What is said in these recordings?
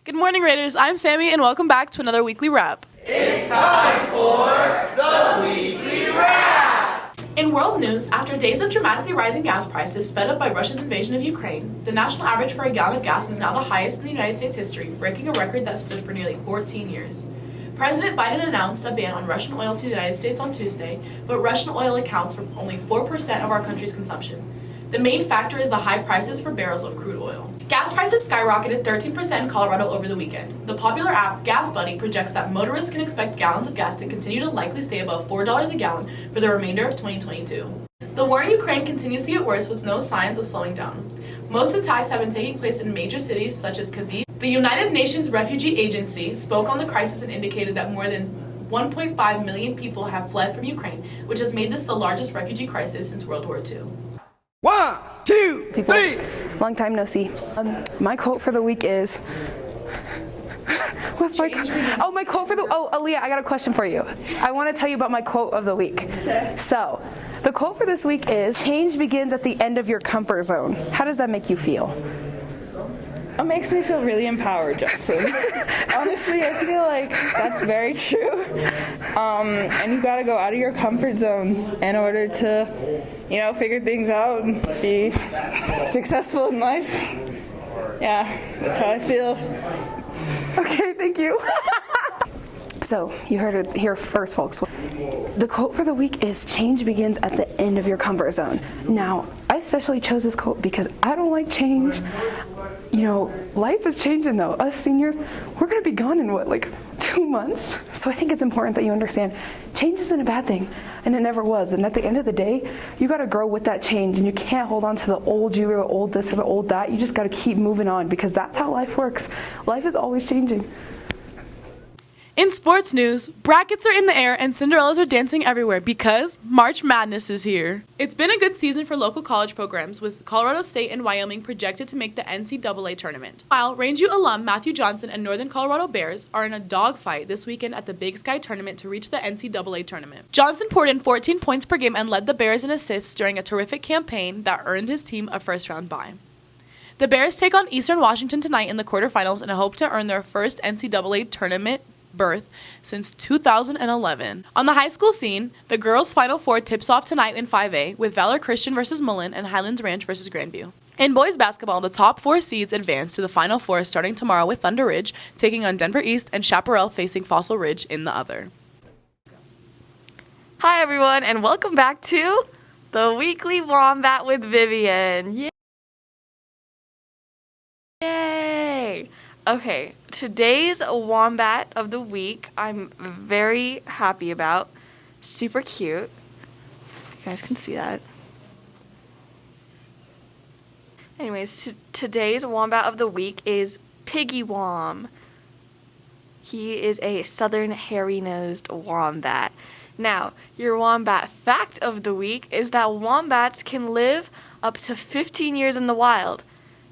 Good morning, Raiders. I'm Sammy, and welcome back to another Weekly Wrap. It's time for the Weekly Wrap! In world news, after days of dramatically rising gas prices sped up by Russia's invasion of Ukraine, the national average for a gallon of gas is now the highest in the United States history, breaking a record that stood for nearly 14 years. President Biden announced a ban on Russian oil to the United States on Tuesday, but Russian oil accounts for only 4% of our country's consumption. The main factor is the high prices for barrels of crude oil. Gas prices skyrocketed 13% in Colorado over the weekend. The popular app Gas Buddy projects that motorists can expect gallons of gas to continue to likely stay above $4 a gallon for the remainder of 2022. The war in Ukraine continues to get worse with no signs of slowing down. Most attacks have been taking place in major cities such as Kyiv. The United Nations Refugee Agency spoke on the crisis and indicated that more than 1.5 million people have fled from Ukraine, which has made this the largest refugee crisis since World War II. 1, 2, 3. Long time no see. My quote for the week is. What's my quote? Oh, my quote for the. Oh, Aaliyah, I got a question for you. I want to tell you about my quote of the week. Okay. So, the quote for this week is: "Change begins at the end of your comfort zone." How does that make you feel? It makes me feel really empowered, Joslyn. Honestly, I feel like that's very true. And you gotta go out of your comfort zone in order to, figure things out and be successful in life. Yeah, that's how I feel. Okay, thank you. So, you heard it here first, folks. The quote for the week is: "Change begins at the end of your comfort zone." Now, I especially chose this quote because I don't like change. Life is changing though. Us seniors, we're gonna be gone in 2 months? So I think it's important that you understand change isn't a bad thing, and it never was. And at the end of the day, you gotta grow with that change, and you can't hold on to the old you or the old this or the old that. You just gotta keep moving on because that's how life works. Life is always changing. In sports news, brackets are in the air and Cinderellas are dancing everywhere because March Madness is here. It's been a good season for local college programs, with Colorado State and Wyoming projected to make the NCAA tournament. While Rangeview alum Matthew Johnson and Northern Colorado Bears are in a dogfight this weekend at the Big Sky tournament to reach the NCAA tournament. Johnson poured in 14 points per game and led the Bears in assists during a terrific campaign that earned his team a first-round bye. The Bears take on Eastern Washington tonight in the quarterfinals and hope to earn their first NCAA tournament berth since 2011. On the high school scene, the girls' Final Four tips off tonight in 5A with Valor Christian versus Mullen and Highlands Ranch versus Grandview. In boys basketball, the top 4 seeds advance to the Final Four starting tomorrow with Thunder Ridge taking on Denver East and Chaparral facing Fossil Ridge in the other. Hi everyone, and welcome back to the Weekly Wombat with Vivian. Yay! Okay, today's Wombat of the week I'm very happy about. Super cute. You guys can see that. Anyways, today's Wombat of the week is Piggy Wom. He is a southern hairy-nosed wombat. Now, your Wombat fact of the week is that wombats can live up to 15 years in the wild.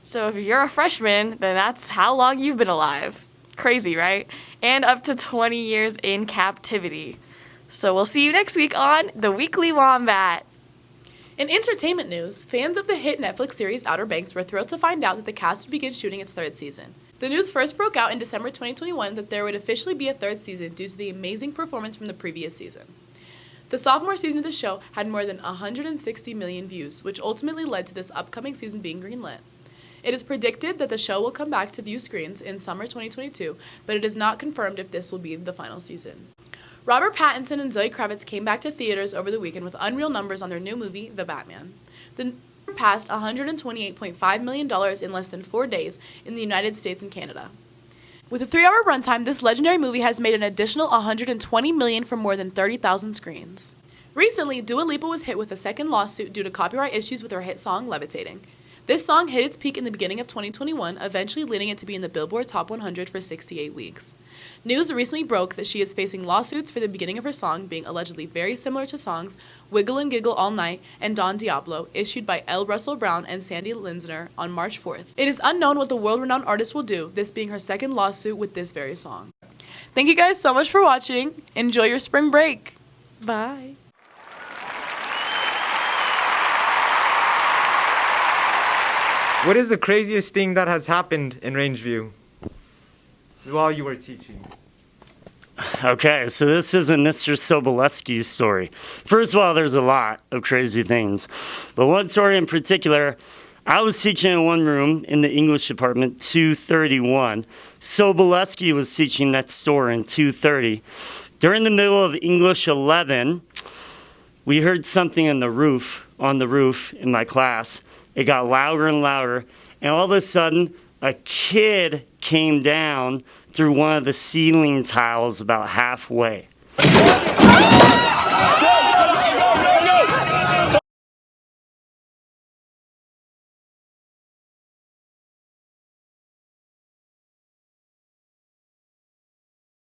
So if you're a freshman, then that's how long you've been alive. Crazy, right? And up to 20 years in captivity. So we'll see you next week on the Weekly Wombat. In entertainment news, fans of the hit Netflix series Outer Banks were thrilled to find out that the cast would begin shooting its 3rd season. The news first broke out in December 2021 that there would officially be a 3rd season due to the amazing performance from the previous season. The sophomore season of the show had more than 160 million views, which ultimately led to this upcoming season being greenlit. It is predicted that the show will come back to view screens in summer 2022, but it is not confirmed if this will be the final season. Robert Pattinson and Zoe Kravitz came back to theaters over the weekend with unreal numbers on their new movie, The Batman. The number passed $128.5 million in less than 4 days in the United States and Canada. With a 3-hour runtime, this legendary movie has made an additional $120 million from more than 30,000 screens. Recently, Dua Lipa was hit with a second lawsuit due to copyright issues with her hit song, Levitating. This song hit its peak in the beginning of 2021, eventually leading it to be in the Billboard Top 100 for 68 weeks. News recently broke that she is facing lawsuits for the beginning of her song being allegedly very similar to songs Wiggle and Giggle All Night and Don Diablo, issued by L. Russell Brown and Sandy Linsner on March 4th. It is unknown what the world-renowned artist will do, this being her second lawsuit with this very song. Thank you guys so much for watching. Enjoy your spring break. Bye. What is the craziest thing that has happened in Rangeview? while you were teaching? Okay, so this isn't Mr. Sobolewski's story. First of all, there's a lot of crazy things. But one story in particular, I was teaching in one room in the English department, 231. Sobolewski was teaching next door in 230. During the middle of English 11, we heard something on the roof in my class. It got louder and louder, and all of a sudden, a kid came down through one of the ceiling tiles about halfway.